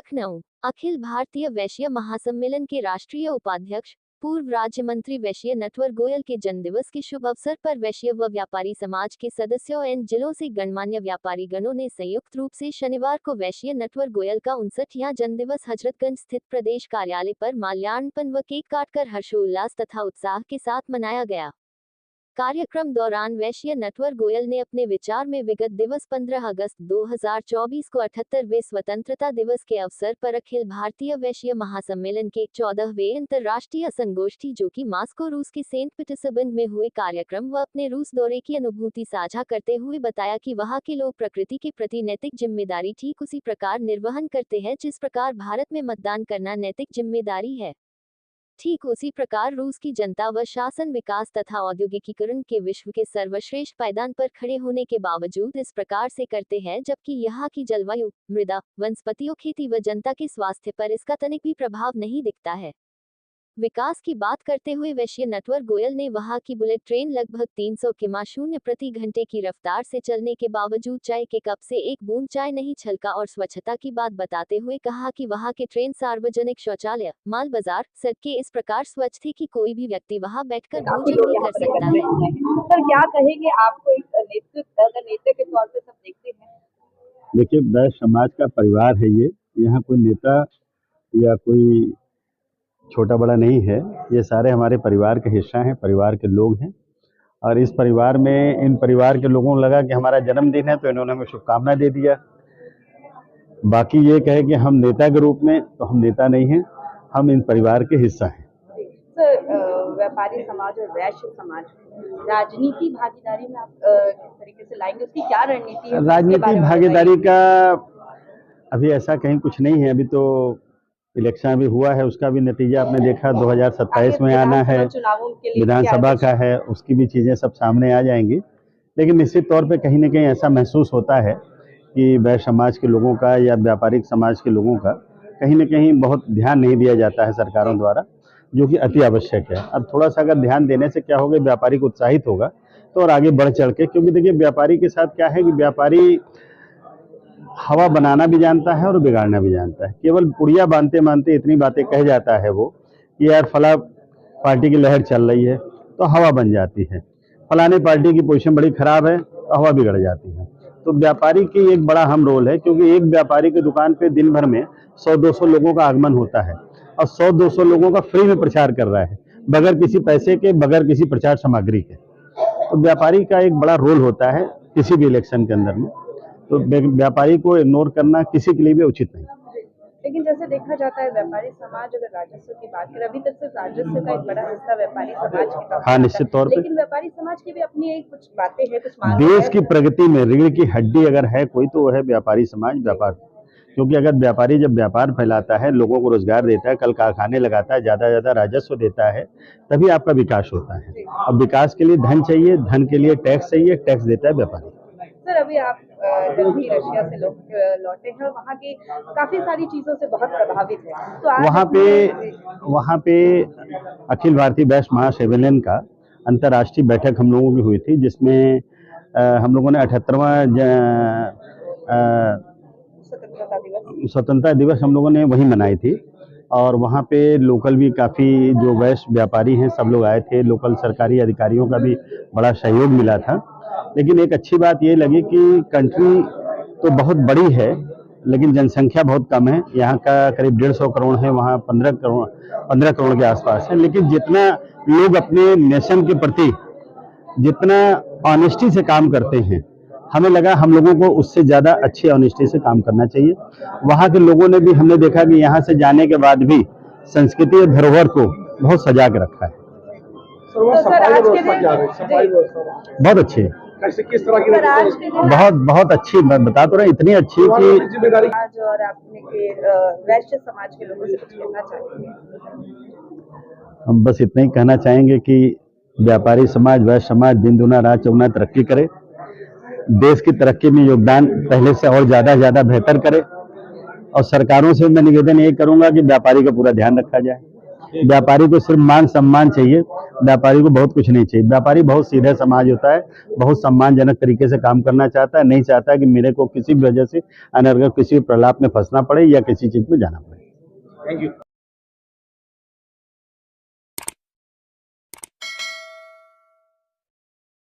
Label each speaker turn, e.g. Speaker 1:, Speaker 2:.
Speaker 1: लखनऊ। अखिल भारतीय वैश्य महासम्मेलन के राष्ट्रीय उपाध्यक्ष पूर्व राज्य मंत्री वैश्य नटवर गोयल के जन्मदिवस के शुभ अवसर पर वैश्य व व्यापारी समाज के सदस्यों एवं जिलों से गणमान्य व्यापारी गणों ने संयुक्त रूप से शनिवार को वैश्य नटवर गोयल का 59वां जन्मदिवस हजरतगंज स्थित प्रदेश कार्यालय पर माल्यार्पण व केक काटकर हर्षोल्लास तथा उत्साह के साथ मनाया गया। कार्यक्रम दौरान वैश्य नटवर गोयल ने अपने विचार में विगत दिवस 15 अगस्त 2024 को 78वें स्वतंत्रता दिवस के अवसर पर अखिल भारतीय वैश्य महासम्मेलन के 14वें अंतर्राष्ट्रीय संगोष्ठी जो कि मास्को रूस के सेंट पीटर्सबर्ग में हुए कार्यक्रम व अपने रूस दौरे की अनुभूति साझा करते हुए बताया कि वहां के लोग प्रकृति के प्रति नैतिक जिम्मेदारी ठीक उसी प्रकार निर्वहन करते हैं जिस प्रकार भारत में मतदान करना नैतिक जिम्मेदारी है। ठीक उसी प्रकार रूस की जनता व शासन विकास तथा औद्योगिकीकरण के विश्व के सर्वश्रेष्ठ पायदान पर खड़े होने के बावजूद इस प्रकार से करते हैं, जबकि यहाँ की जलवायु, मृदा, वनस्पतियों, खेती व जनता के स्वास्थ्य पर इसका तनिक भी प्रभाव नहीं दिखता है। विकास की बात करते हुए वैश्य नटवर गोयल ने वहां की बुलेट ट्रेन लगभग 300 किमी प्रति घंटे की रफ्तार से चलने के बावजूद चाय के कप से एक बूंद चाय नहीं छलका और स्वच्छता की बात बताते हुए कहा कि वहां के ट्रेन, सार्वजनिक शौचालय, माल बाजार, सड़कें इस प्रकार स्वच्छ थी कि कोई भी व्यक्ति वहां बैठकर भोजन भी कर सकता है।
Speaker 2: सर, क्या कहेंगे आपको एक नेता के तौर पे सब देखते हैं?
Speaker 3: देखिए, वैश्य समाज का परिवार है ये। यहाँ कोई नेता या कोई छोटा बड़ा नहीं है, ये सारे हमारे परिवार का हिस्सा हैं, परिवार के लोग हैं। और इस परिवार में इन परिवार के लोगों को लगा कि हमारा जन्मदिन है तो इन्होंने हमें शुभकामनाएं दे दिया। बाकी ये कहे कि हम नेता के रूप में, तो हम नेता नहीं हैं, हम इन परिवार के हिस्सा हैं।
Speaker 2: सर, व्यापारी समाज और वैश्य समाज राजनीति भागीदारी में आप किस तरीके से लाएंगे, उसकी क्या रणनीति है?
Speaker 3: राजनीति भागीदारी का अभी ऐसा कहीं कुछ नहीं है। अभी तो इलेक्शन भी हुआ है, उसका भी नतीजा आपने देखा 2027 में आना है, विधानसभा का है, उसकी भी चीज़ें सब सामने आ जाएंगी। लेकिन निश्चित तौर पे कहीं ना कहीं ऐसा महसूस होता है कि वैश्य समाज के लोगों का या व्यापारिक समाज के लोगों का कहीं ना कहीं बहुत ध्यान नहीं दिया जाता है सरकारों द्वारा, जो कि अति आवश्यक है। अब थोड़ा सा अगर ध्यान देने से क्या होगा, व्यापारी को उत्साहित होगा तो और आगे बढ़ चढ़ के, क्योंकि देखिए व्यापारी के साथ क्या है कि व्यापारी हवा बनाना भी जानता है और बिगाड़ना भी जानता है। केवल पुड़िया बांधते बांधते इतनी बातें कह जाता है वो कि यार फला पार्टी की लहर चल रही है तो हवा बन जाती है, फलाने पार्टी की पोजीशन बड़ी खराब है तो हवा बिगड़ जाती है। तो व्यापारी की एक बड़ा अहम रोल है, क्योंकि एक व्यापारी की दुकान पे दिन भर में 100-200 लोगों का आगमन होता है और 100-200 लोगों का फ्री में प्रचार कर रहा है, बगैर किसी पैसे के, बगैर किसी प्रचार सामग्री के। तो व्यापारी का एक बड़ा रोल होता है किसी भी इलेक्शन के अंदर में, तो व्यापारी को इग्नोर करना किसी के लिए भी उचित नहीं।
Speaker 2: लेकिन जैसे देखा जाता है व्यापारी समाज, अगर राजस्व की बात करें, अभी तक सिर्फ राजस्व का एक बड़ा हिस्सा व्यापारी समाज के तौर पर,
Speaker 3: हाँ निश्चित तौर पे,
Speaker 2: लेकिन व्यापारी समाज की भी अपनी एक कुछ बातें हैं, कुछ
Speaker 3: देश की प्रगति में रीढ़ की हड्डी अगर है कोई तो वो है व्यापारी समाज, व्यापार। क्योंकि अगर व्यापारी जब व्यापार फैलाता है, लोगों को रोजगार देता है, कल कारखाने लगाता है, ज्यादा ज्यादा राजस्व देता है, तभी आपका विकास होता है। अब विकास के लिए धन चाहिए, धन के लिए टैक्स चाहिए, टैक्स देता है व्यापारी।
Speaker 2: सर, अभी आप जल्दी रशिया से लौटे हैं और वहाँ की काफी सारी चीजों से बहुत प्रभावित है, तो
Speaker 3: वहाँ पे अखिल भारतीय वैश्य महासम्मेलन का अंतर्राष्ट्रीय बैठक हम लोगों की हुई थी, जिसमें हम लोगों ने 78वां स्वतंत्रता दिवस हम लोगों ने वहीं मनाई थी। और वहाँ पे लोकल भी काफ़ी जो वैश्य व्यापारी हैं सब लोग आए थे, लोकल सरकारी अधिकारियों का भी बड़ा सहयोग मिला था। लेकिन एक अच्छी बात ये लगी कि कंट्री तो बहुत बड़ी है लेकिन जनसंख्या बहुत कम है। यहाँ का करीब 150 करोड़ है, वहाँ 15 करोड़ के आसपास है। लेकिन जितना लोग अपने नेशन के प्रति जितना ऑनेस्टी से काम करते हैं, हमें लगा हम लोगों को उससे ज़्यादा अच्छी ऑनेस्टी से काम करना चाहिए। वहाँ के लोगों ने भी, हमने देखा कि यहाँ से जाने के बाद भी संस्कृति और धरोहर को बहुत सजा के रखा है। बहुत अच्छी है,
Speaker 4: किस तरह की?
Speaker 3: बहुत अच्छी, मैं बता तो रहा हूँ, इतनी अच्छी कि
Speaker 2: और आपने वैश्य समाज के लोगों से कुछ कहना चाहेंगे?
Speaker 3: हम बस इतना ही कहना चाहेंगे कि व्यापारी समाज, वैश्य समाज दिन दुना रात चौगुना तरक्की करे, देश की तरक्की में योगदान पहले से और ज़्यादा बेहतर करे। और सरकारों से मैं निवेदन ये करूंगा कि व्यापारी का पूरा ध्यान रखा जाए। व्यापारी को सिर्फ मान सम्मान चाहिए, व्यापारी को बहुत कुछ नहीं चाहिए। व्यापारी बहुत सीधा समाज होता है, बहुत सम्मानजनक तरीके से काम करना चाहता है, नहीं चाहता कि मेरे को किसी भी वजह से अनर्गल किसी भी प्रलाप में फंसना पड़े या किसी चीज में जाना पड़े।
Speaker 4: Thank you.